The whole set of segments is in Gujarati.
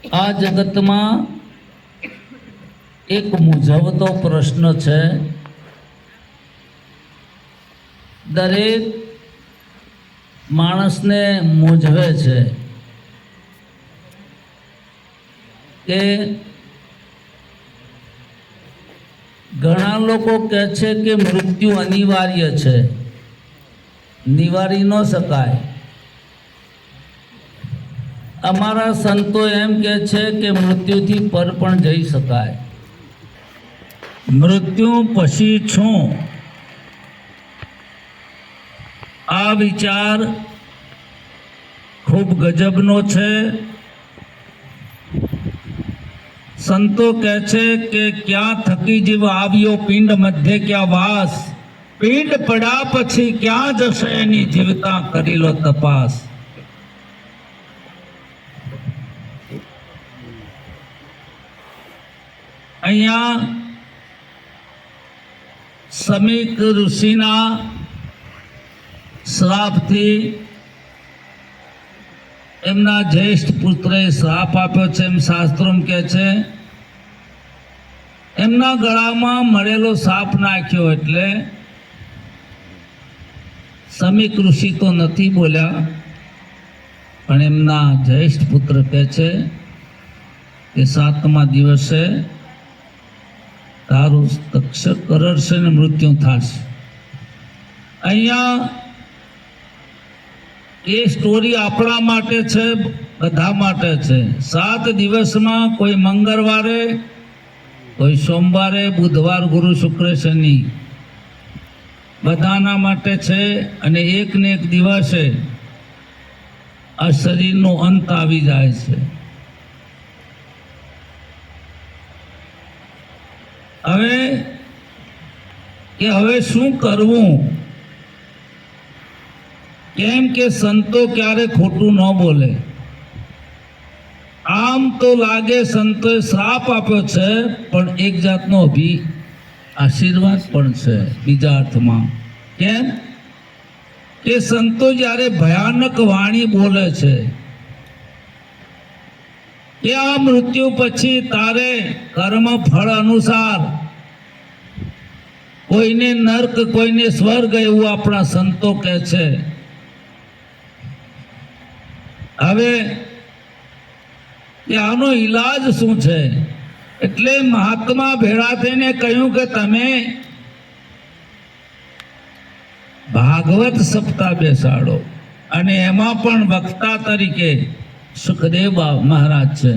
આ જગતમાં એક મૂંઝવતો પ્રશ્ન છે. દરેક માણસને મૂંઝવે છે કે ઘણા લોકો કહે છે કે મૃત્યુ અનિવાર્ય છે, નિવારી ન શકાય. અમારા સંતો એમ કહે છે કે મૃત્યુથી પર પણ જઈ શકાય. મૃત્યુ પછી શું? આ વિચાર ખૂબ ગજબનો છે. સંતો કહે છે કે ક્યાં થકી જીવ આવ્યો પિંડ મધ્ય ક્યાં વાસ, પિંડ પડ્યા પછી ક્યાં જશે એની જીવતા કરી લો તપાસ. અહીંયા સમીક ઋષિના શ્રાપથી એમના જ્યેષ્ઠ પુત્રએ શ્રાપ આપ્યો છે એમ શાસ્ત્રોમાં કહે છે. એમના ગળામાં મળેલો સાપ નાખ્યો એટલે સમીક ઋષિ તો નથી બોલ્યા, પણ એમના જ્યેષ્ઠ પુત્ર કહે છે કે 7મા દિવસે તારું તક્ષક કરડશે ને મૃત્યુ થશે. અહીંયા એ સ્ટોરી આપણા માટે છે, બધા માટે છે. 7 દિવસમાં કોઈ મંગળવારે, કોઈ સોમવારે, બુધવાર, ગુરુ, શુક્ર, શનિ બધાના માટે છે. અને એક ને એક દિવસે આ શરીરનો અંત આવી જાય છે. હવે શું કરવું? કેમ કે સંતો ક્યારે ખોટું ન બોલે. આમ તો લાગે સંતોએ શ્રાપ આપ્યો છે, પણ એક જાતનો આશીર્વાદ પણ છે બીજા અર્થમાં. કેમ કે સંતો જ્યારે ભયાનક વાણી બોલે છે કે આ મૃત્યુ પછી તારે કર્મ ફળ અનુસાર કોઈને નર્ક, કોઈને સ્વર્ગ, એવું આપણા સંતો કહે છે. હવે આનો ઈલાજ શું છે? એટલે મહાત્મા ભેળા થઈને કહ્યું કે તમે ભાગવત સપ્તાહ બેસાડો, અને એમાં પણ વક્તા તરીકે સુખદેવ મહારાજ છે.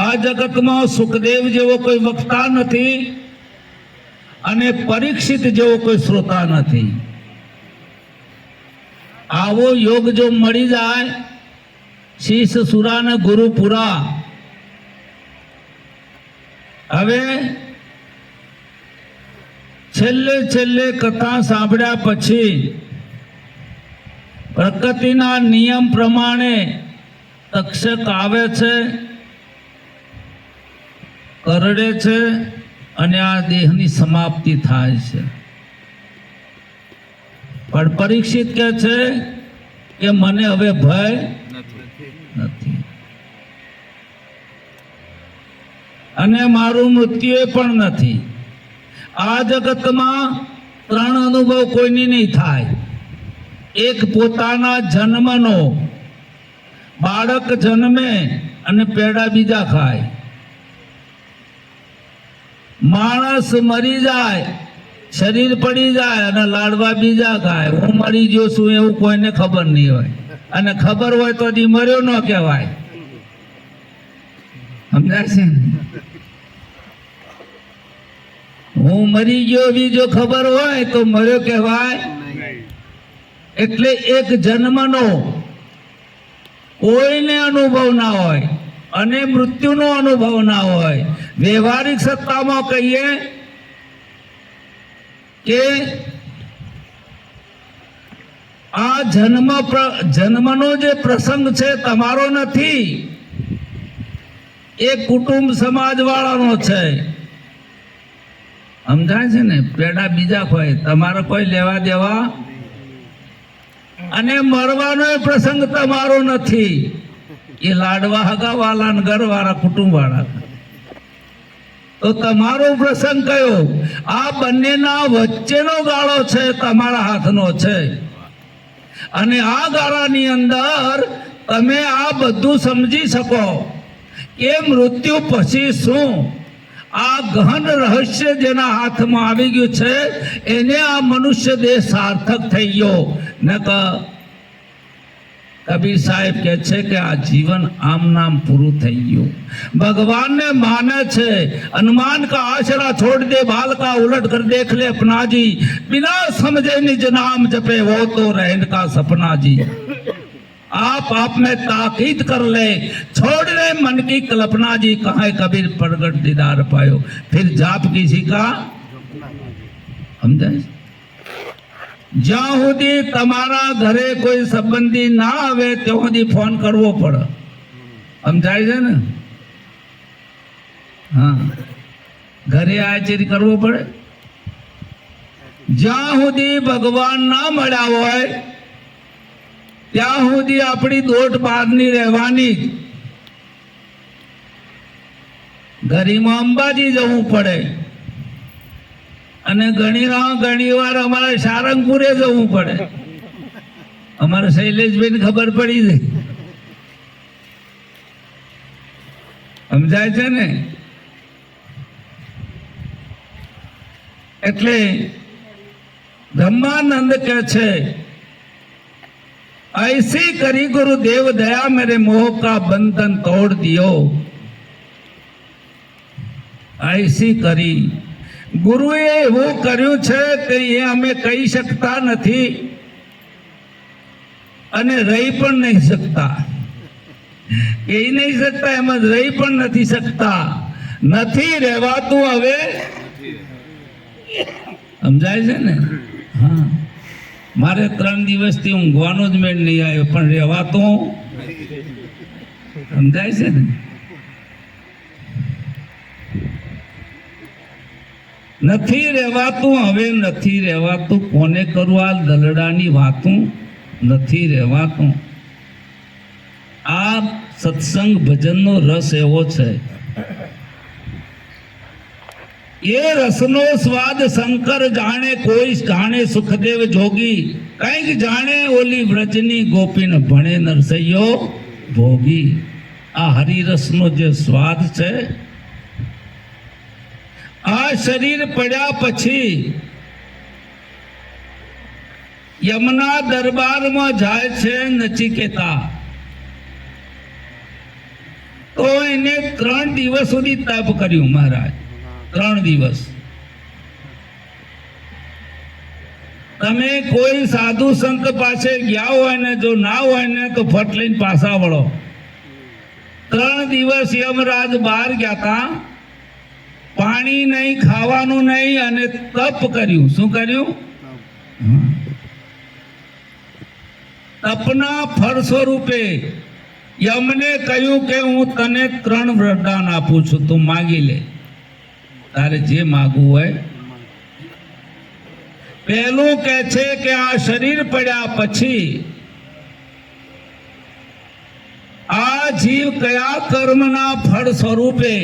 આ જગતમાં સુખદેવ જેવો કોઈ વક્તા નથી અને પરીક્ષિત જેવો કોઈ શ્રોતા નથી. આવો યોગ જો મળી જાય, શિષ્ય સુરા ને ગુરુ પુરા. હવે છેલ્લે કથા સાંભળ્યા પછી પ્રકૃતિના નિયમ પ્રમાણે તક્ષક આવે છે, કરડે છે, અને આ દેહની સમાપ્તિ થાય છે. પણ પરીક્ષિત કહે છે કે મને હવે ભય નથી અને મારું મૃત્યુ પણ નથી. આ જગતમાં 3 અનુભવ કોઈની નહીં થાય. એક પોતાના જન્મનો, બાળક જન્મે અને પેડા બીજા ખાય. માણસ મરી જાય, શરીર પડી જાય અને લાડવા બીજા ખાય. હું મરી ગયો છું એવું કોઈને ખબર નહીં હોય, અને ખબર હોય તો હજી મર્યો ન કહેવાય. સમજાય છે? હું મરી ગયો એવી જો ખબર હોય તો મર્યો કહેવાય. એટલે એક જન્મનો કોઈને અનુભવ ના હોય અને મૃત્યુનો અનુભવ ના હોય. વ્યવહારિક સત્તામાં કહીએ કે આ જન્મનો જે પ્રસંગ છે તમારો નથી, એ કુટુંબ સમાજ વાળાનો છે. સમજાય છે ને? પેડા બીજા કોઈ, તમારે કોઈ લેવા દેવા. અને મરવાનો પ્રસંગ તમારો નથી. એ લાડવા હગાવાલા ને ઘરવાળા કુટુંબવાળા. તો તમારો પ્રસંગ કયો? આ બંનેના વચ્ચેનો ગાળો છે, તમારા હાથનો છે. અને આ ગાળાની અંદર તમે આ બધું સમજી શકો કે મૃત્યુ પછી શું. આ ગહન રહસ્ય જેના હાથમાં આવી ગયું છે એને આ મનુષ્ય દેહ સાર્થક થઈ ગયો. ન કબીર સાહેબ કહે છે કે આ જીવન આમ નામ પૂરું થઈ ગયું. ભગવાનને માને છે, હनुमान का आसरा छोड़ दे बाल का उलट कर देख ले अपना जी, बिना समझे निज नाम जपे वो तो रहन का सपना जी. आप में ताकीद कर ले, छोड़ दे मन की कल्पना जी, कहाँ कबीर प्रगट दीदार पायो, फिर जाप किसी का समझाए. જ્યાં સુધી તમારા ઘરે કોઈ સંબંધી ના આવે ત્યાં સુધી ફોન કરવો પડે. સમજાય છે ને? હા, ઘરે હાજરી કરવો પડે. જ્યાં સુધી ભગવાન ના મળ્યા હોય ત્યાં સુધી આપણી દોટ બહારની રહેવાની. ઘડીમાં અંબાજી જવું પડે અને ઘણી વાર અમારે સારંગપુરે જવું પડે. અમારે શૈલેષભાઈને ખબર પડી જાય. સમજાય છે ને? એટલે બ્રહ્માનંદ કહે છે, ऐसी करी गुरुदेव दया मेरे मोह का बंधन तोड़ दियो. ऐसी કરી ગુરુએ એવું કર્યું છે કે એ અમે કહી શકતા નથી અને રહી પણ નહીં શકતા. કહી નહીં શકતા, એમ જ રહી પણ નથી શકતા. નથી રહેવાતું. હવે સમજાય છે ને? હા, મારે 3 દિવસથી ઊંઘવાનો જ મેળ નહીં આવ્યો, પણ રહેવાતું. સમજાય છે ને? નથી રહેવાતું. હવે નથી રહેવાતું. કોને કરું આ દલડાની વાતું? નથી રહેવાતું. આ સત્સંગ ભજનનો રસ એવો છે. એ રસનો સ્વાદ શંકર જાણે, કોઈ જાણે સુખદેવ જોગી, કંઈક જાણે ઓલી વ્રજની ગોપીન ભણે નરસૈયો ભોગી. આ હરિરસનો જે સ્વાદ છે, આ શરીર પડ્યા પછી યમના દરબારમાં જાય છે નચિકેતા. તો એને 3 દિવસ સુધી તપ કર્યું મહારાજ. 3 દિવસ. તમે કોઈ સાધુ સંત પાસે ગયા હોય ને, જો ના હોય ને તો ફટ લઈને પાછા વળો. 3 દિવસ યમરાજ બહાર ગયા હતા. પાણી નહીં, ખાવાનું નહીં, અને તપ કર્યું. શું કર્યું? તપના ફળ સ્વરૂપે યમને કહ્યું કે હું તને 3 વરદાન આપું છું, તું માગી લે, તારે જે માગવું હોય. પહેલું કહે છે કે આ શરીર પડ્યા પછી આ જીવ કયા કર્મના ફળ સ્વરૂપે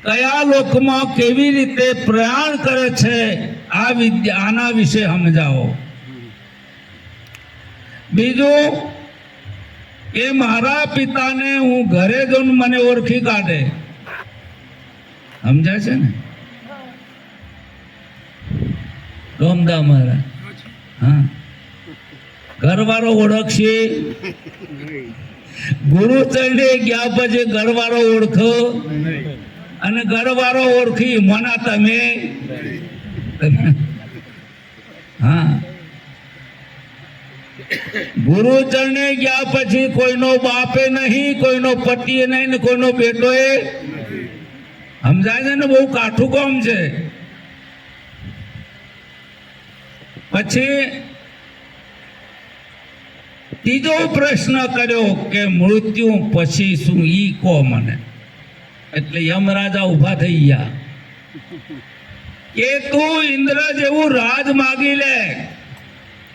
કયા લોકમાં કેવી રીતે પ્રયાણ કરે છે, આ વિદ્યા, આના વિશે સમજાવો. બીજું કે મારા પિતાને હું ઘરે જઈને મને ઓળખી કાઢે. સમજાય છે ને? રોમદા મહારાજ. હા, ઘરવાળો ઓળખશે. ગુરુ ચરણે ગયા પછી ઘરવાળો ઓળખો, અને ઘરવાળો ઓળખી મના તમે. હા, ગુરુ ચરણે ગયા પછી કોઈનો બાપે નહીં, કોઈનો પતિએ નહીં, ને કોઈનો બેટોએ. સમજાય છે ને? બહુ કાઠું કામ છે. પછી ત્રીજો પ્રશ્ન કર્યો કે મૃત્યુ પછી શું, ઈ કહો મને. એટલે યમરાજા ઉભા થઈ ગયા કે તું ઇન્દ્ર જેવું રાજ માગી લે,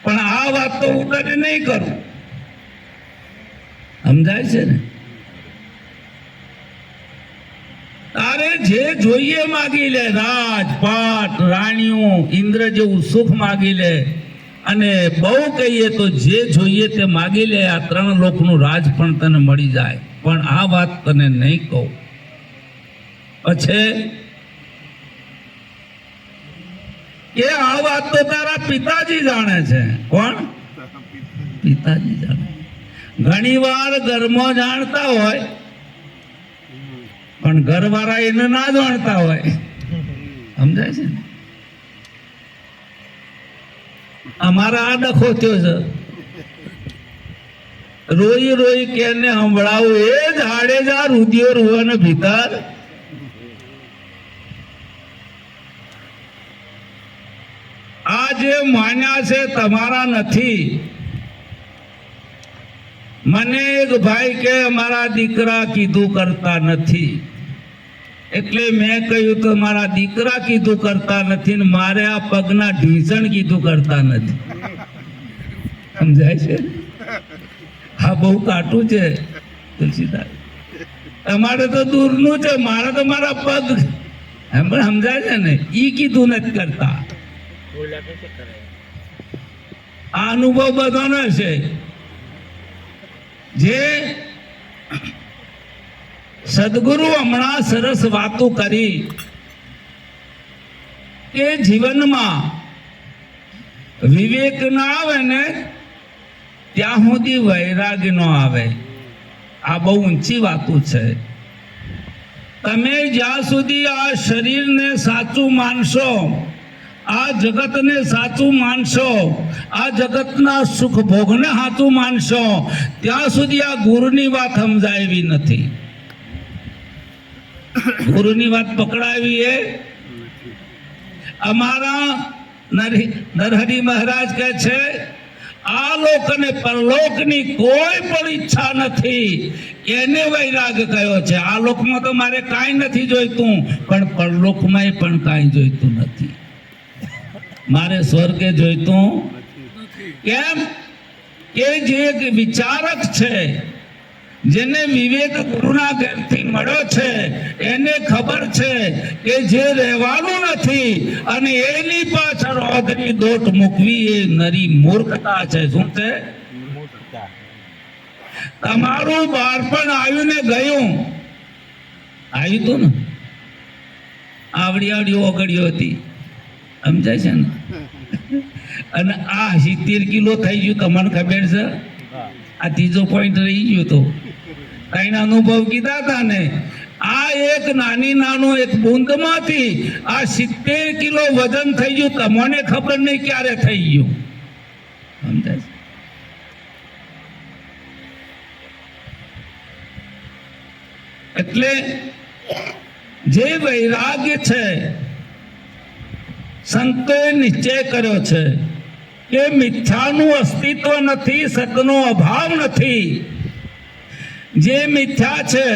પણ આ વાત તો હું તને નહીં કરું. સમજાય છે ને? તારે જે જોઈએ માગી લે, રાજપાટ, રાણીઓ, ઇન્દ્ર જેવું સુખ માગી લે, અને બહુ કહીએ તો જે જોઈએ તે માગી લે, આ 3 લોકનું રાજ પણ તને મળી જાય. પણ આ વાત તને નહીં કહું. પછી કે આ વાત તો તારા પિતાજી જાણે છે. કોણ? પિતાજી જાણે. ઘણી વાર ઘરમાં જાણતા હોય પણ ઘરવાળા એને ના જાણતા હોય. સમજાય છે ને? અમારા આ ડખો થયો છે. રોઈ રોઈ કેને સંભળાવું, એ જ હાડેજા રુધિયો રૂવાને ભીતર. આ જે માન્યા છે તમારા નથી. મને એક ભાઈ કે મારા દીકરા કીધું કરતા નથી, એટલે મેં કહ્યું તો મારા દીકરા કીધું કરતા નથી ને મારે આ પગના ઢીસણ કીધું કરતા નથી. સમજાય છે? હા, બહુ કાટું છે તુલસીદાસ. તમારે તો દૂરનું છે, મારે તો મારા પગ. સમજાય છે ને? ઈ કીધું નથી કરતા. આ અનુભવ બધાનો છે. જે સદગુરુ હમણાં સરસ વાતો કરી કે જીવનમાં વિવેક ના આવે ને ત્યાં સુધી વૈરાગ્ય નો આવે. આ બહુ ઊંચી વાતો છે. તમે જ્યાં સુધી આ શરીરને સાચું માનશો, આ જગતને સાચું માનશો, આ જગતના સુખ ભોગને સાચું માનશો, ત્યાં સુધી આ ગુરુની વાત સમજાવી નથી. ગુરુની વાત પકડાવી એ અમારા નરહરી મહારાજ કહે છે, આ લોક અને પરલોકની કોઈ પણ ઈચ્છા નથી, એને વૈરાગ્ય કયો છે. આ લોકમાં તો મારે કાંઈ નથી જોઈતું, પણ પરલોકમાં પણ કાંઈ જોઈતું નથી. મારે સ્વર્ગે જોઈતું. કેમ? કે જે એક વિચારક છે, જેને વિવેક ગુરુના ઘેરથી મળ્યો છે, એને ખબર છે કે જે રહેવાનું નથી અને એની પાછળ ઓગરી દોટ મૂકવી એ નરી મૂર્ખતા છે. શું છે? તમારું બાળપણ આવ્યું ને ગયું. આવ્યું તું ને, આવડી આવડી ઓગળીઓ હતી. સમજાય છે ને? અને આ 70 કિલો થઈ ગયું. તમને ખબર છે? આ ત્રીજો પોઈન્ટ રહી ગયો તો કઈ અનુભવ કીધા હતા ને. આ એક નાનો એક બુંદમાંથી આ 70 કિલો વજન થઈ ગયું. તમને ખબર નહીં ક્યારે થઈ ગયું. સમજાય? એટલે જે વૈરાગ્ય છે, સંતોએ નિશ્ચય કર્યો છે કે મિથ્યાનું અસ્તિત્વ નથી, સતનો અભાવ નથી. જે મિથ્યા છે,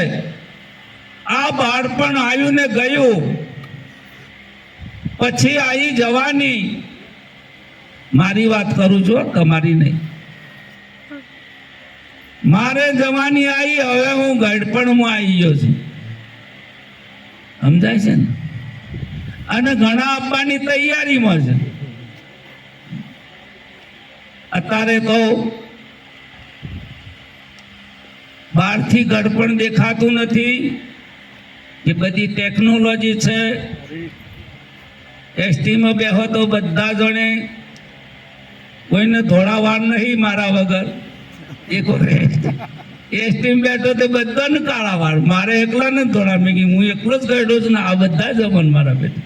આ બાળપણ આવ્યું ને ગયું, પછી આવી જવાની. મારી વાત કરું છું, તમારી નહીં. મારે જવાની આવી, હવે હું ગડપણમાં આવી ગયો છું. સમજાય છે ને? અને ઘણા આપવાની તૈયારીમાં છે. અત્યારે તો બહારથી ગડપણ દેખાતું નથી. એ બધી ટેકનોલોજી છે. એસટીમાં બેહો તો બધા જણે, કોઈને ધોળાવાર નહીં મારા વગર. એક એસટીમાં બેઠો તો બધાને કાળા વાળ. મારે એકલા ને ધોળા. મેં કીધું હું એકલો જ ગયો છું ને આ બધા જમન મારા બેટા.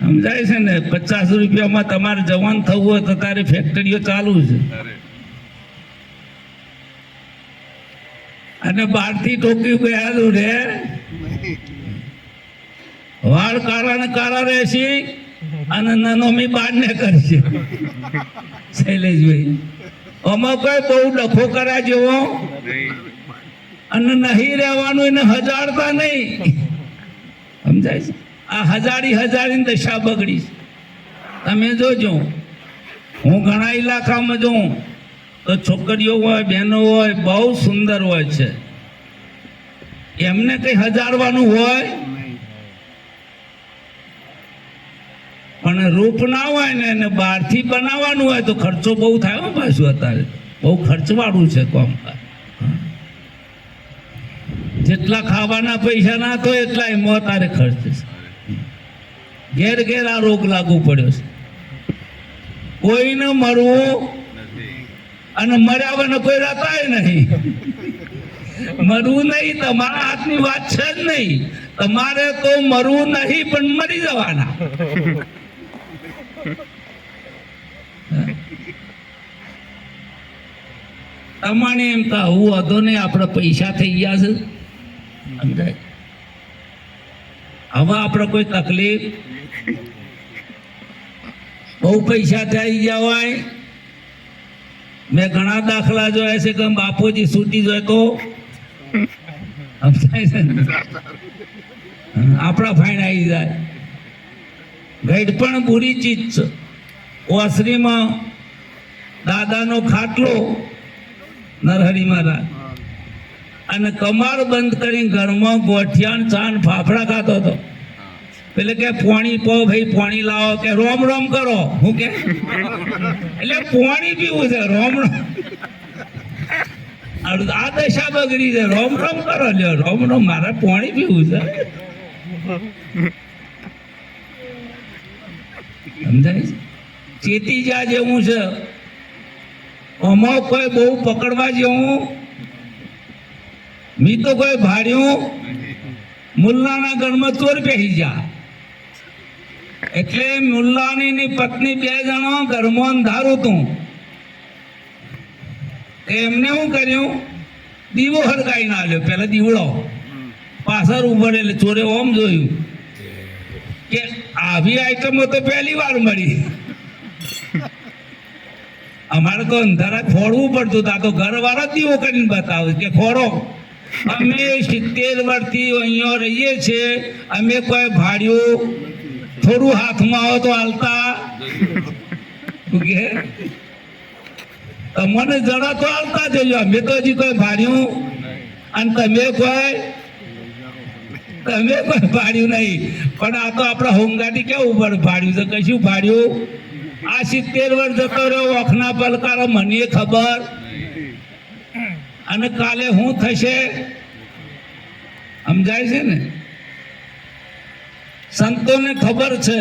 સમજાય છે ને? 50 રૂપિયામાં તમારે જવાન થવું હોય તો તારી ફેક્ટરીઓ ચાલુ છે. અને બહારથી ટોકી બેહાલું રે, વાળ કાળા ને કાળા રહેશે અને નનોમી બહાર ને કરશે. શૈલેષભાઈ, આમાં કોઈ બહુ ડખો કર્યા જેવો અને નહીં રહેવાનું, એને હજારતા નહીં. સમજાય છે? આ હજારી દશા બગડી. તમે જોજો, હું ઘણા ઇલાકામાં જોઉં તો છોકરીઓ હોય બહેનો હોય બહુ સુંદર હોય છે, એમને કઈ હજારવાનું હોય, પણ રૂપ ના હોય ને એને બહારથી બનાવવાનું હોય તો ખર્ચો બહુ થાય હો. પાછું અત્યારે બહુ ખર્ચવાળું છે કામ. જેટલા ખાવાના પૈસા ના તો એટલા એમાં તારે ખર્ચ છે. ઘેર ઘેર આ રોગ લાગુ પડ્યો છે. કોઈને મરવું અને મર્યા વગર કોઈ રહેતાય નહીં. મરવું નહીં તમારા હાથની વાત છે જ નહીં. તમારે તો મરવું નહીં પણ મરી જવાના. તમારે એમ કહું હતો ને આપણે પૈસા થઈ ગયા છે, સમજાય? હવે આપણે કોઈ તકલીફ, બહુ પૈસા થઈ ગયા હોય. મેં ઘણા દાખલા જોયા છે કે બાપુજી સૂટી જાય તો આપણા ફાઈન આવી જાય. ગઈડ પણ બુરી ચીજ છે. ઓસરીમાં દાદાનો ખાટલો નરહરી મહારાજ અને કમાર બંધ કરીને ઘરમાં ગોઠિયાન ચાન ફાફડા ખાતો હતો. પેલે કે પાણી પો ભાઈ, પાણી લાવો, કે રોમ રોમ કરો. હું કે એટલે પાણી પીવું છે, રોમ રોમ. આ દશા બગડી છે, રોમ રોમ કરો. લ્યો રોમ રોમ, મારે પાણી પીવું છે. સમજાય? ચેતી જા જેવું છે. આમાં કોઈ બહુ પકડવા જેવું મી તો કોઈ ભાડ્યું મુલ્લાના ઘરમાં ચોર પહેરી જા. એટલે મુલ્લાની ની પત્ની 2 જણો ઘરમાં અંધારું હતું. એમને શું કર્યું? દીવો હરગાઈ ના લ્યો. પેલા દીવડો પાછળ ઉભો એટલે ચોરે ઓમ જોયું કે આવી આઈટમો તો પહેલી વાર મળી. અમારે તો અંધારા ખોડવું પડતું. આ તો ઘરવાળા દીવો કરીને બતાવે કે ખોડો. અમે 70 વર્ષથી અહીંયા રહીએ છીએ. અમે કોઈ ભાડ્યું થોડું હાથમાં આવે તો હાલતા તમને જરા તો હાલતા જજો. અમે તો હજી કોઈ ભાડ્યું અને તમે કોઈ ભાડ્યું નહીં. પણ આ તો આપણા હોમગાડી કેવું પડે ભાડ્યું છે, કશું ભાડ્યું. આ 70 વર્ષ જતો રહ્યો ઓખના પલકારો, મને ખબર. અને કાલે શું થશે સમજાય છે ને? સંતોને ખબર છે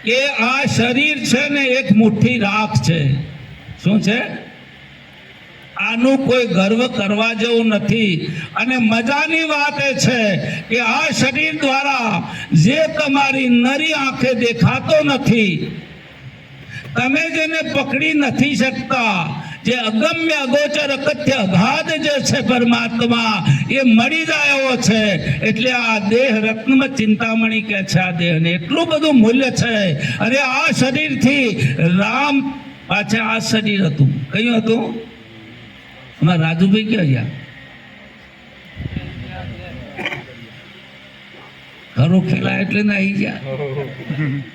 કે આ શરીર છે ને એક મુઠ્ઠી રાખ છે. શું છે? આનું કોઈ ગર્વ કરવા જેવું નથી. અને મજાની વાત એ છે કે આ શરીર દ્વારા જે તમારી નરી આંખે દેખાતો નથી, તમે જેને પકડી નથી શકતા, જે અગમ્ય અગોચર અકથ્ય અગાધ જે છે પરમાત્મા, એ મળી જાય એવો છે. એટલે આ દેહ રત્નમાં ચિંતામણી કે છે. આ દેહને એટલું બધું મૂલ્ય છે. અરે આ શરીરથી રામ પાછા આ શરીર હતું. કયું હતું? અમારા રાજુભાઈ ક્યાં ગયા? ઘરો ખેલા એટલે ના આવી ગયા.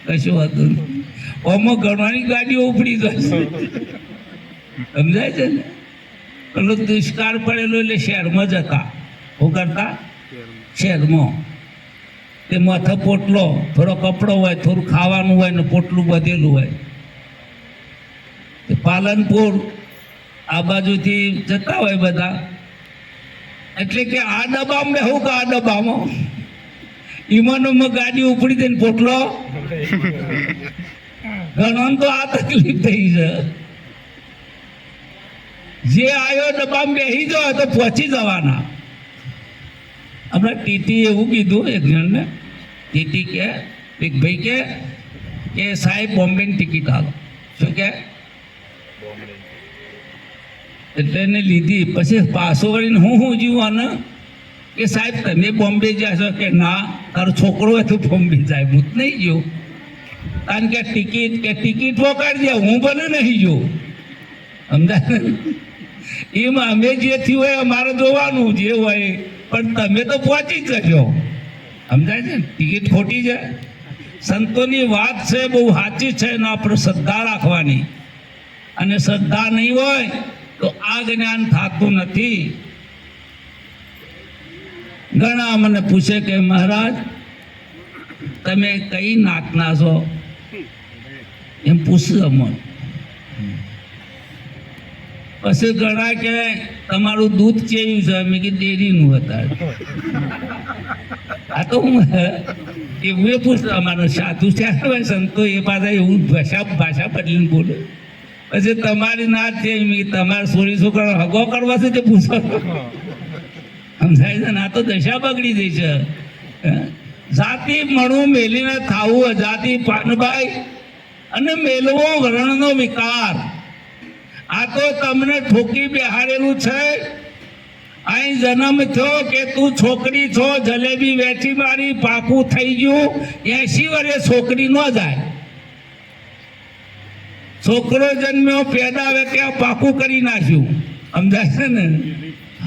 કશું હતું ઓમાં ઘરવાની ગાડીઓ ઉપડી જશે. સમજાય છે ને? પેલો દુષ્કાળ પડેલો એટલે શહેરમાં જતા. શું કરતા? શહેરમાં તે માથે પોટલો, થોડો કપડો હોય, થોડું ખાવાનું હોય ને પોટલું બધેલું હોય. પાલનપુર આ બાજુથી જતા હોય બધા. એટલે કે આ ડબ્બામાં બેહું કે આ ડબ્બામાં ઈમાનોમાં ગાડી ઉપડી દઈને પોટલો. ઘણો તો આ તકલીફ થઈ છે. જે આવ્યો ડબ્બામાં બેસી જાય તો પહોંચી જવાના. હમણાં ટીટી એવું કીધું એક જણને. ટીટી કે એક ભાઈ કે સાહેબ બોમ્બેની ટિકિટ આલો. શું કે? એટલે એને લીધી. પછી પાછો વળીને હું જીવવાને કે સાહેબ તમે બોમ્બે જશો? કે ના, તારો છોકરો હોય તો બોમ્બે જાય. હું જ નહીં ગયો. કારણ કે ટિકિટ પકડી દે, હું ભલે નહીં જો. સમજાય? એમાં અમે જે થયું હોય અમારે જોવાનું જે હોય. પણ તમે તો પહોંચી જ જજો. સમજાય છે ને? ટિકિટ ખોટી છે. સંતોની વાત છે બહુ સાચી છે ને આપણે શ્રદ્ધા રાખવાની. અને શ્રદ્ધા નહીં હોય તો આ જ્ઞાન થતું નથી. ઘણા મને પૂછે કે મહારાજ તમે કઈ નાતના છો, એમ પૂછશે અમને. પછી ઘણા કે તમારું દૂધ કેવું છે, મેં કીધું ડેરીનું હતા. આ તો હું એવું એ પૂછતો, અમારો સાધુ છે સંતો એ પાછા એવું ભાષા બદલીને બોલે. પછી તમારી નાત છે, તમારે સોરી છોકરા હગો કરવા છે તે પૂછો. સમજાય છે ને? આ તો દશા બગડી ગઈ છે. જાતિ મણું મેલીને થાવું, જાતિ પાનભાઈ અને મેલવો વર્ણનો વિકાર, આ તો તમને ઠોકી બેહાડેલું છે. અહીં જન્મ થયો કે તું છોકરી છો, જલેબી વેચી મારી, પાકું થઈ ગયું. 80 વર્ષે છોકરી ન જાય. છોકરો જન્મ્યો, પેદા આવે ત્યાં પાકું કરી નાખ્યું. સમજાય છે ને?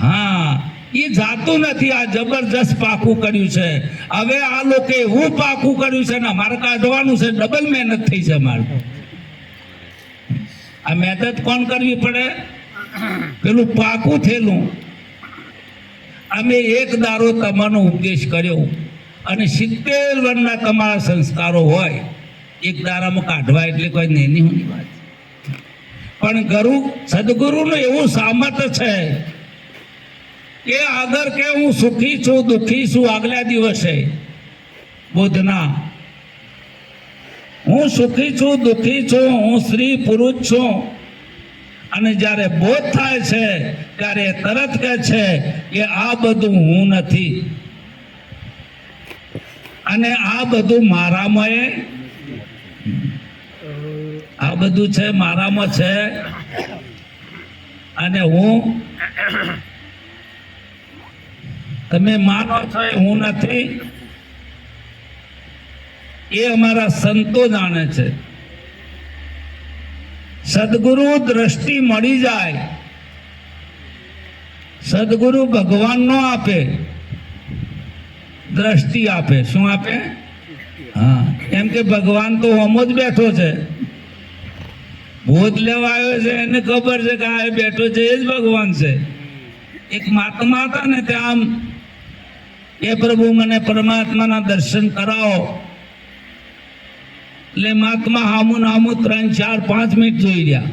હા, એ જાતું નથી, આ જબરજસ્ત પાકું કર્યું છે. હવે આ લોકો એવું પાકું કર્યું છે ને મારે કાઢવાનું છે, ડબલ મહેનત થઈ છે મારે. આ મહેનત કોણ કરવી પડે? પેલું પાકું થયેલું. અમે એક દારો તમારો ઉપદેશ કર્યો અને 70 વર્ષના તમારા સંસ્કારો હોય, એક દારામાં કાઢવા એટલે કોઈ નેની હોની વાત. પણ ગુરુ સદગુરુનું એવું સામર્થ્ય છે કે આગળ કે હું સુખી છું દુઃખી છું. આગલા દિવસે બોધના હું સુખી છું દુઃખી છું, હું સ્ત્રી પુરુષ છું. અને જ્યારે બોધ થાય છે ત્યારે તરત કહે છે કે આ બધું હું નથી અને આ બધું મારામાં, આ બધું છે મારામાં છે અને હું, તમે માનો છો એ હું નથી. એ અમારા સંતો જાણે છે. સદગુરુ દ્રષ્ટિ મળી જાય. સદગુરુ ભગવાન નો આપે, દ્રષ્ટિ આપે. શું આપે? હા, એમ કે ભગવાન તો હમો જ બેઠો છે. બોધ લેવા આવ્યો છે, એને ખબર છે કે આ બેઠો છે એ જ ભગવાન છે. એક મહાત્મા હતા ને ત્યાં એ પ્રભુ મને પરમાત્માના દર્શન કરાવો. એટલે મહાત્મા હામું હામું 3, 4, 5 મિનિટ જોઈ રહ્યા.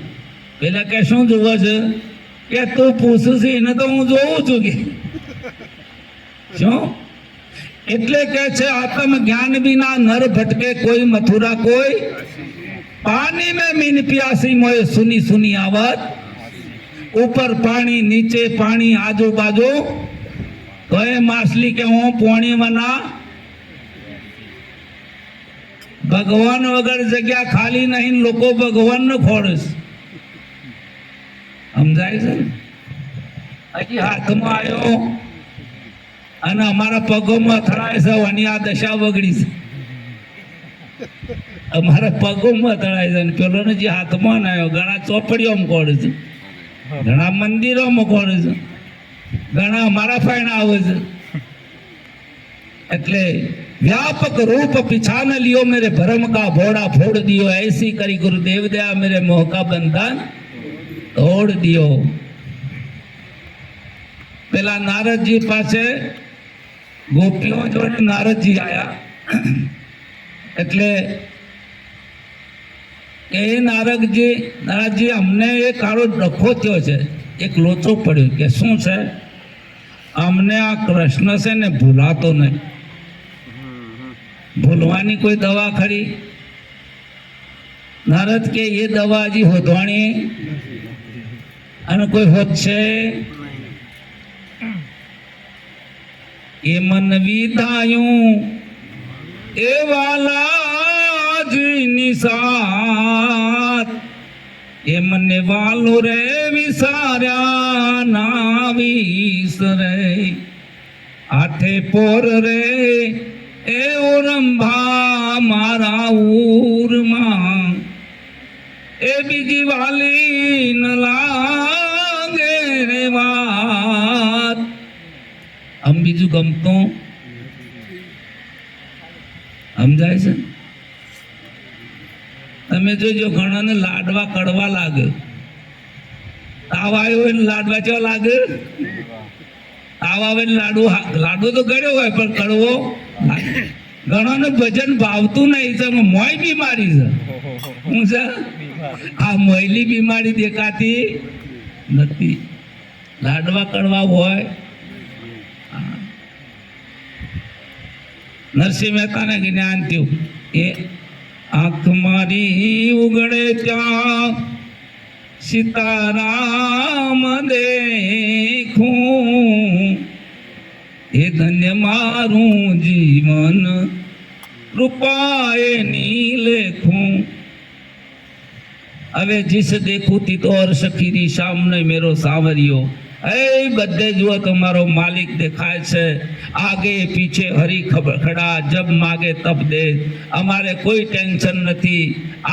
પેલા કે શું જોવે છે? કે તું પૂછું છે એને તો હું જોઉં છું કે શું. એટલે કે છે આત્મ જ્ઞાન વિના નર ભટકે કોઈ મથુરા કોઈ, પાણી में मीन प्यासी मोए सुनी सुनी आवत, ऊपर पानी नीचे पानी आजू बाजू, तो ये माछली के હું પોણી મના. ભગવાન વગર જગ્યા ખાલી નહીં, લોકો ભગવાન ને ખોળે છે. સમજાય છે? હજી હાથમાં આવ્યો અને અમારા પગોમાં અથડાય છે, અને આ દશા બગડી છે. અમારા પગોમાં અથડાય છે. પેલો ને જે હાથમાં ના આવ્યો, ઘણા ચોપડીઓમાં ખોળે છે, ઘણા મંદિરોમાં ખોળે છે, ઘણા અમારા ફાયણા આવે છે. એટલે व्यापक रूप पिछान लियो मेरे भरम का भोड़ा फोड़ दियो, ऐसी करी गुरुदेव दया मेरे मोह का बंधन तोड़ दियो. पेला नारद जी पासे गोपियों जोड़े नारद जी आया. એટલે એ નારદજી અમને એ કાળો ડખો થયો છે, એક લોચો પડ્યો કે શું છે? અમને આ કૃષ્ણ છે ને ભૂલાતો નહીં. ભૂલવાની કોઈ દવા ખરી? નારદ કે એ દવા હજી હોધવાણી અને કોઈ હોત છે? એ મન વિધાયું એ વાલાજી નિસાત, એ મને વાલો રે વિસાર્યા ના વિસરે. આઠે પોર રે એ ઓરંભા મારા ઉરમાં, એ બીજી વાલી ન લાગે રે વાત. આમ બીજું ગમતું સમજાય છે? તમે જોજો ઘણાને લાડવા કડવા લાગે. તાવ આવ્યો હોય ને લાડવા કેવા લાગે? તાવ આવે ને લાડુ તો ગળ્યો હોય પણ કડવો ઘણોને ભજન ભાવતું નહીં છે. મોય બીમારી છે. શું છે આ મોયલી બીમારી? દેખાતી નથી. લાડવા કડવા હોય. નરસિંહ મહેતાને જ્ઞાન થયું એ આંખ મારી ઉગડે ત્યાં સીતારામ દેખું, એ ધન્ય મારું જીવન કૃપાએ ની લેખું. હવે જીસ દેખું તી તો और સખીરી સામને મેરો સાવરિયો. એ બધે જુઓ તમારો માલિક દેખાય છે. આગે પીછે હરી ખડા, જબ માગે તબ દે. અમારે કોઈ ટેન્શન નથી.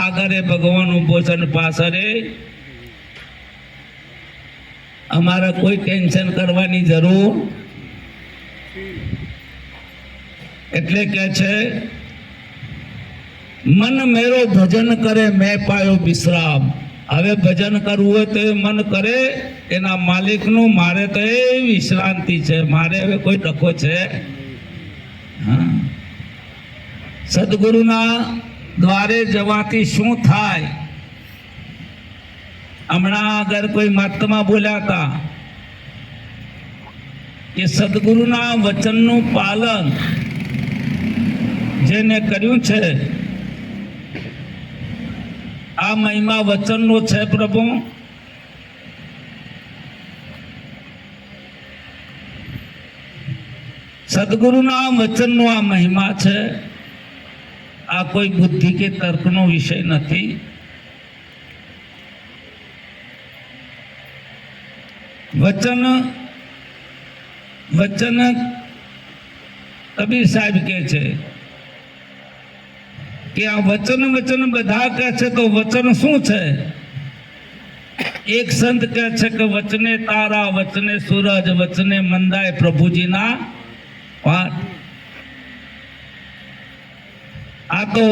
આગરે ભગવાનનું ભોજન પાછરે અમારે કોઈ ટેન્શન કરવાની જરૂર. એટલે કે છે મન મેરો ભજન કરે મેં પાયો વિશ્રામ. હવે ભજન કરવું હોય તો એ મન કરે એના માલિકનું. મારે તો એ વિશ્રાંતિ છે. મારે હવે કોઈ ડખો છે? હા. સદગુરુના દ્વારે જવાથી શું થાય? હમણાં આગળ કોઈ મહાત્મા બોલ્યા હતા કે સદગુરુના વચનનું પાલન જેને કર્યું છે આ મહિમા વચનનો છે. પ્રભુ સદગુરુના વચનનો આ મહિમા છે. આ કોઈ બુદ્ધિ કે તર્કનો વિષય નથી. વચન કબીર સાહેબ કહે છે કે આ વચન બધા કહે છે તો વચન શું છે? એક સંત કહે છે કે વચને તારા, વચને સૂરજ, વચને મંદાય પ્રભુજીના પાઠ. આ તો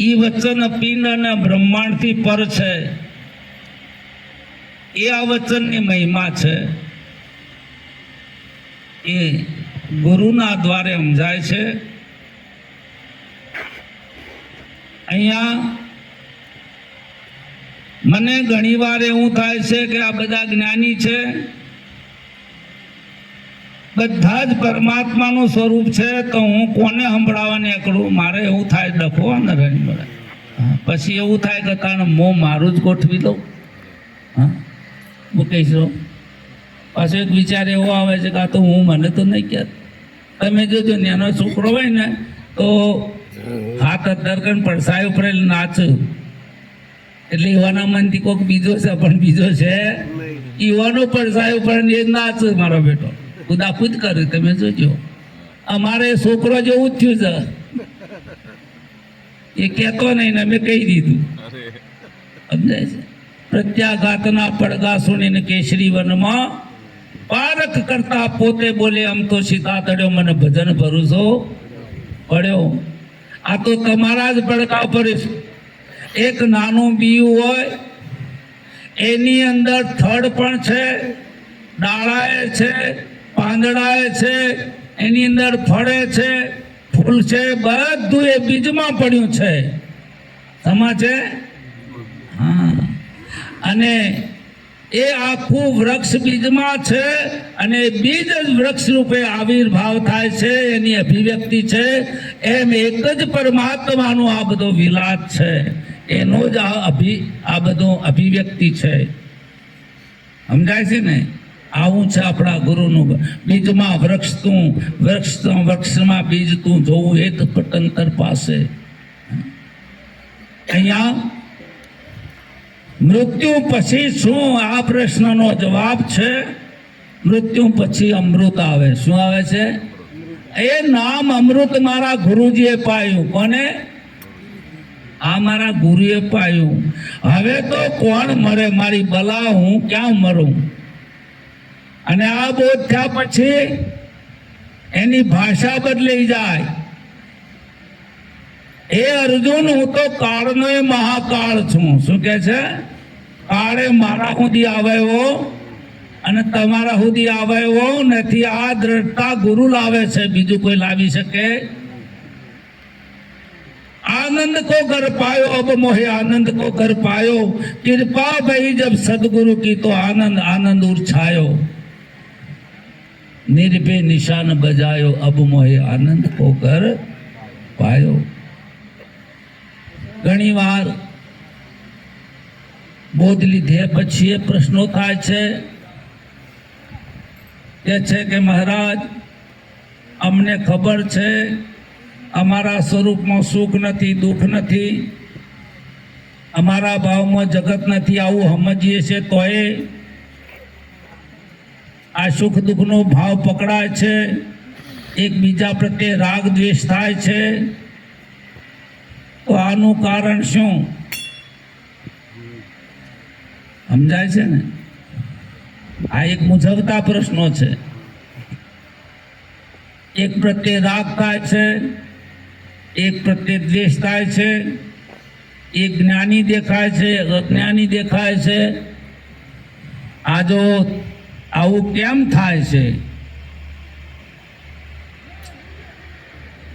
ઈ વચન પિંડ અને બ્રહ્માંડથી પર છે. એ આ વચનની મહિમા છે. એ ગુરુના દ્વારે સમજાય છે. અહીંયા મને ઘણી વાર એવું થાય છે કે આ બધા જ્ઞાની છે, બધા જ પરમાત્માનું સ્વરૂપ છે, તો હું કોને સંભળાવવાને એકડું? મારે એવું થાય ડખો ને રણી મળે. પછી એવું થાય કે તારે મારું જ ગોઠવી દઉં. હા, હું કહીશ. પાછો એક વિચાર એવો આવે છે કે આ તો હું મને તો નહીં કહેતો. તમે જોજો નાનો છોકરો હોય ને તો હાથ દરકન પડસાય ઉપર નાચ, એટલે યુવાના મનથી કોઈક બીજો છે પણ બીજો છે યુવાનો પડસાય ઉપર એ નાચ. મારો બેટો કુદાકુદ કરે. તમે જોજો અમારે છોકરો જેવું જ થયું છે. એ કહેતો નહીં ને અમે કહી દીધું. સમજાય છે? પ્રત્યાઘાતના પડઘા સુણીને કેસરી વનમાં પારખ કરતા પોતે બોલે આમ તો સીતા તળ્યો, મને ભજન ભરોસો પડ્યો. આ તો તમારા જ પડઘા પર એક નાનું બીયું હોય, એની અંદર થડ પણ છે, ડાળાએ છે, પાંદડાએ છે, એની અંદર ફળે છે, ફૂલ છે, બધું એ બીજમાં પડ્યું છે. સમજે? હા. અને એ આખું વૃક્ષ બીજમાં છે અને બીજ જ વૃક્ષ રૂપે આવિર્ભાવ થાય છે, એની અભિવ્યક્તિ છે. એમ એક જ પરમાત્માનો આ બધો વિલાસ છે, એનો જ આ બધો અભિવ્યક્તિ છે. સમજાય છે ને? આવું છે આપણા ગુરુનું. બીજમાં વૃક્ષ તું, વૃક્ષમાં બીજ તું, જોવું એ તો પટંતર પાસે. અહીંયા મૃત્યુ પછી શું? આ પ્રશ્નનો જવાબ છે મૃત્યુ પછી અમૃત આવે. શું આવે છે? એ નામ અમૃત મારા ગુરુજીએ પાયું. કોને? આ મારા ગુરુએ પાયું. હવે તો કોણ મરે? મારી બલા હું ક્યાં મરું? અને આ બોધ થયા પછી એની ભાષા બદલાઈ જાય. એ અર્જુન, હું તો કાળનો મહાકાળ છું. શું કે છે? કાળે મારા સુધી આવ્યો અને તમારા સુધી આવ્યો નથી. આ દ્રઢતા ગુરુ લાવે છે, બીજું કોઈ લાવી શકે? आनंद को घर पायो अब मोहे आनंद को घर पायो, कृपा भई जब सदगुरु की तो आनंद आनंद उछायो, निर्भय निशान बजायो अब मोहे आनंद को घर पायो. घणी वार बोध लीधे पछी ए प्रश्नो थाय छे के महाराज अमने खबर छे अमारा स्वरूप में सुख नहीं, दुख नहीं, अमारा भाव में जगत नहीं, आवु समझीए छे तोय आ सुख दुख नो भाव पकड़ाय छे, एक बीजा प्रत्ये राग द्वेष थाय छे. तो आनु कारण शुं समजाय छे ने? आ एक मूंझवता प्रश्नो छे. एक प्रत्ये राग थाय छे, एक प्रत्ये द्वेष थाय छे, एक ज्ञानी देखाय छे, अज्ञानी देखाय छे. आ जो आवुं केम थाय छे?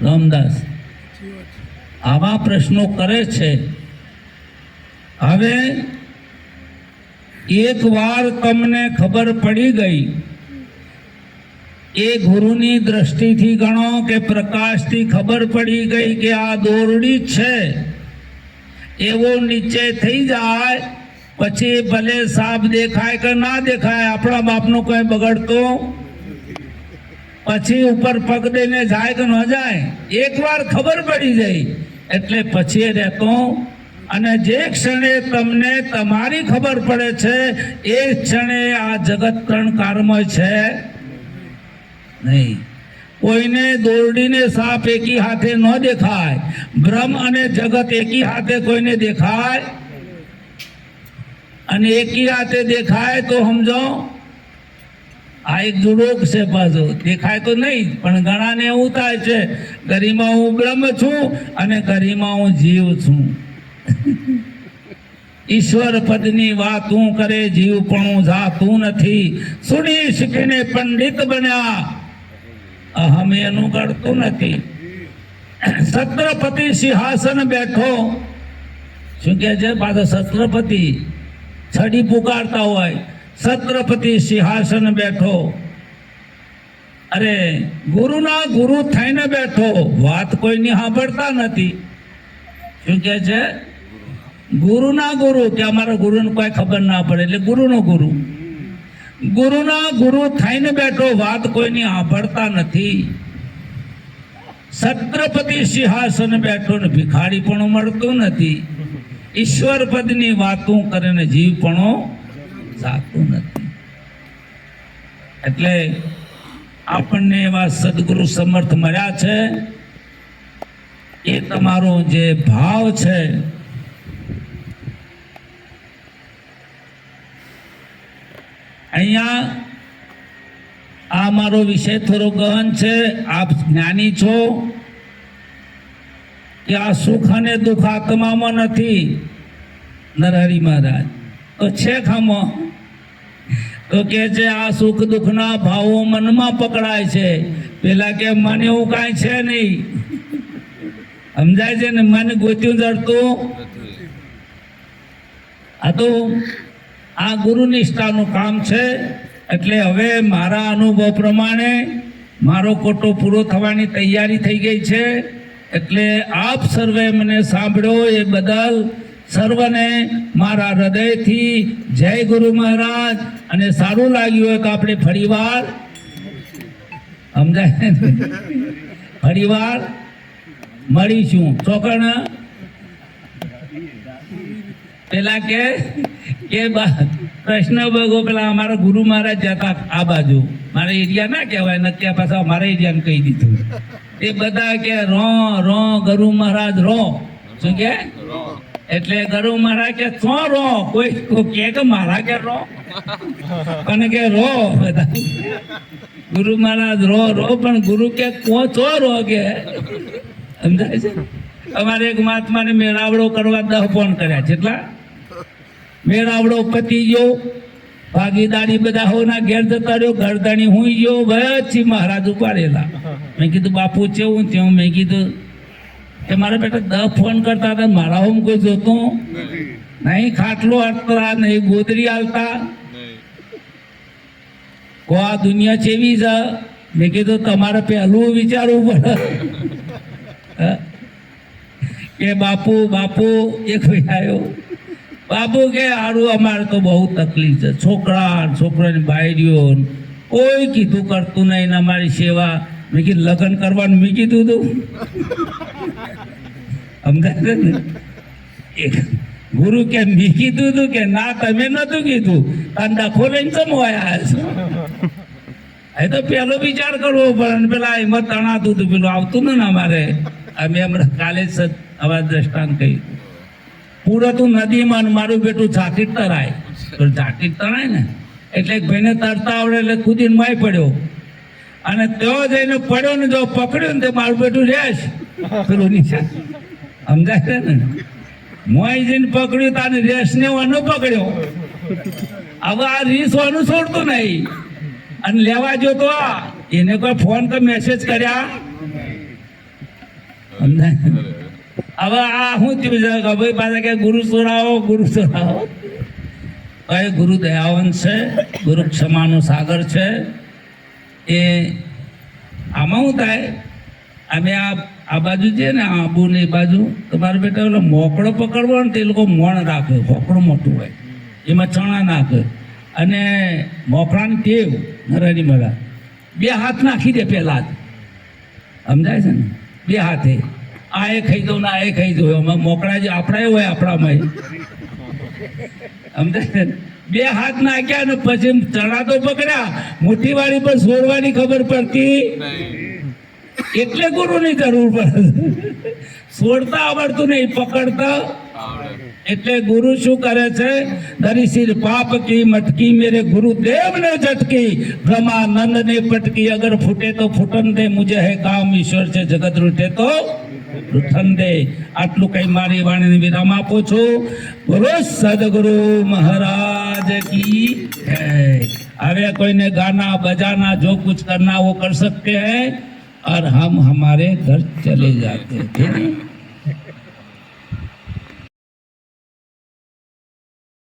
रामदास आवा प्रश्नो करे छे. हवे एक वार तमने खबर पड़ी गई, ए गुरुनी दृष्टि थी गणो के प्रकाश थी खबर पड़ी गई कि आ दोरडी छे, एवो नीचे थी जाए पछी भले साफ देखाय के ना देखाय, अपना बापनो कोई बगड़तो पछी ऊपर पग देने जाए के न जाए. एक बार खबर पड़ी जाए એટલે પછી રહેતો. અને જે ક્ષણે તમને તમારી ખબર પડે છે એ ક્ષણે આ જગત ત્રણકારમય છે નહીં. કોઈને દોરડીને સાપ એકી હાથે ન દેખાય, બ્રહ્મ અને જગત એકી હાથે કોઈને દેખાય અને એકી હાથે દેખાય તો સમજો આ એક જુડોક છે. પાછો દેખાય તો નહીં, પણ ઘણાને એવું થાય છે ગરીમાં હું બ્રહ્મ છું અને ગરીમાં હું જીવ છું. ઈશ્વર પદની વાત હું કરે, જીવ પણ જાતું નથી. સુણી શીખીને પંડિત બન્યા, અહમ એનું કરતું નથી. છત્રપતિ સિંહાસન બેઠો, શું કે છે પાછો છત્રપતિ છડી પુકારતા હોય, છત્રપતિ સિંહાસન બેઠો. અરે ગુરુના ગુરુ થઈને બેઠો, વાત કોઈની સાંભળતા નથી. શું કે છે? ગુરુના ગુરુ, કે અમારા ગુરુને કોઈ ખબર ના પડે એટલે ગુરુનો ગુરુ. ગુરુના ગુરુ થઈને બેઠો, વાત કોઈની સાંભળતા નથી. છત્રપતિ સિંહાસન બેઠો ને ભિખારી પણ મળતું નથી. ઈશ્વર પદની વાતું કરે ને જીવ પણ જાતું નથી. એટલે આપણને એવા સદગુરુ સમર્થ મળ્યા છે. એ તમારો જે ભાવ છે અહીંયા આ મારો વિષય થોડો ગહન છે. આપ જ્ઞાની છો કે આ સુખ અને દુઃખ આત્મામાં નથી. નરહરી મહારાજ તો છે ખામો તો કે છે આ સુખ દુઃખના ભાવો મનમાં પકડાય છે. પેલા કે મને એવું કાંઈ છે નહીં, સમજાય છે ને? મને ગોત્યું જડતું. આ તો આ ગુરુ નિષ્ઠાનું કામ છે. એટલે હવે મારા અનુભવ પ્રમાણે મારો કોટો પૂરો થવાની તૈયારી થઈ ગઈ છે. એટલે આપ સર્વે મને સાંભળ્યો એ બદલ સર્વને મારા હૃદયથી જય ગુરુ મહારાજ. અને સારું લાગ્યું હોય તો આપણે ફરીવાર, સમજાય, ફરીવાર મળીશું. ચોકણ પેલા કે પ્રશ્ન બગો પેલા અમારા ગુરુ મહારાજ જતા આ બાજુ, મારા એરિયા ના કહેવાય, નક્યા પાછા મારા એરિયાને કહી દીધું. એ બધા કે રો રો ગુરુ મહારાજ રો. શું કે? એટલે ગુરુ મહારાજ કે છો રો, કોઈ કે મારા કે રો, અને કે રો બધા ગુરુ મહારાજ રો રો, પણ ગુરુ કે કો છો રો કે. સમજાય છે? અમારે એક મહાત્માને મેળાવડો કરવા 10 ફોન કર્યા છે. એટલા મેળાવડો પતી ગયો, ભાગીદારી બધા હોના ઘેર જતા રહ્યો, ગરદણી હું ગયો, પછી મહારાજ ઉપાડેલા. મેં કીધું બાપુ કેવું ત્યાં? મેં કીધું કે મારા બેટા 10 ફોન કરતા હતા, મારા હોમ કોઈ જોતો નહીં, ખાટલો હાલતા નહીં, ગોદરી હાલતા. કો આ દુનિયા ચેવી છે? મેં કીધું તમારે પહેલું વિચારવું પડે કે બાપુ બાપુ એક ભાઈ આવ્યો, બાપુ કે હારું અમારે તો બહુ તકલીફ છે, છોકરાની બાયરીઓ કોઈ કીધું કરતું નહીં ને અમારી સેવા. મેં કીધું લગ્ન કરવાનું મેં કીધું તું સમજાય ને? ગુરુ કે મેં કીધું તું કે ના તમે નતું કીધું, કાંદા ખોલીને સમવાયા છો. એ તો પેલો વિચાર કરવો પડે, પેલા એમાં તણાતું હતું, પેલું આવતું ને અમારે. અમે હમણાં કાલે જ અમારા દ્રષ્ટાંત કહ્યું, પૂરતું નદીમાં મારું બેટું ઝાંકી તરાય, તો ઝાંકી તરાય ને એટલે એક ભાઈને તરતા આવડે એટલે કૂદીને માય પડ્યો, અને ત્યાં જઈને પડ્યો ને જો પકડ્યો ને તે મારું બેટું રહેશ પેલું નીચે. સમજાય છે ને? મોય જઈને પકડ્યું તાને રેસ ને વાનો પકડ્યો. હવે આ રીસ વાનું છોડતું નહીં, અને લેવા જો તો એને કોઈ ફોન કે મેસેજ કર્યા. હવે આ શું થયું છે ભાઈ પાછા કે ગુરુ સોરાવો, ગુરુ સોરાવો. એ ગુરુ દયાવંત છે, ગુરુ ક્ષમાનો સાગર છે. એ આમાં શું થાય, અમે આ બાજુ છે ને, આબુ ને એ બાજુ તમારા બેટા ઓલો મોકળો પકડવો ને તે લોકો મોણ રાખે, હોકડું મોટું હોય એમાં ચણા નાખે, અને મોકળાની ટેવ નરાની મળા 2 હાથ નાખી દે પહેલા જ. સમજાય છે ને? 2 હાથે આ એ ખાઈ દઉં ને આ એ ખાઈ દઉં. એમાં મોકળા જે આપણા હોય આપણામાં, સમજાય છે ને? 2 હાથ નાખ્યા ને પછી ચણા તો પકડ્યા, મુઠ્ઠી વાળી પર છોડવાની ખબર પડતી એટલે ગુરુની જરૂર પડે. છોડતા આવડતું નહીં, પકડતા. એટલે ગુરુ શું કરે છે? ધરી સિર પાપ કી મટકી મેરે ગુરુદેવ ને ઝટકી, બ્રહ્માનંદ ને પટકી, અગર ફૂટે તો ફૂટન દે, મુજે હે કામ ઈશ્વર છે, જગત રૂઠે તો રૂઠન દે. આટલું કઈ મારી વાણીને વિરામ આપું છું. બોલો સદગુરુ મહારાજ કી જય. હવે કોઈને ગાના बजाना जो कुछ करना वो कर सकते हैं, और हम हमारे घर चले जाते हैं.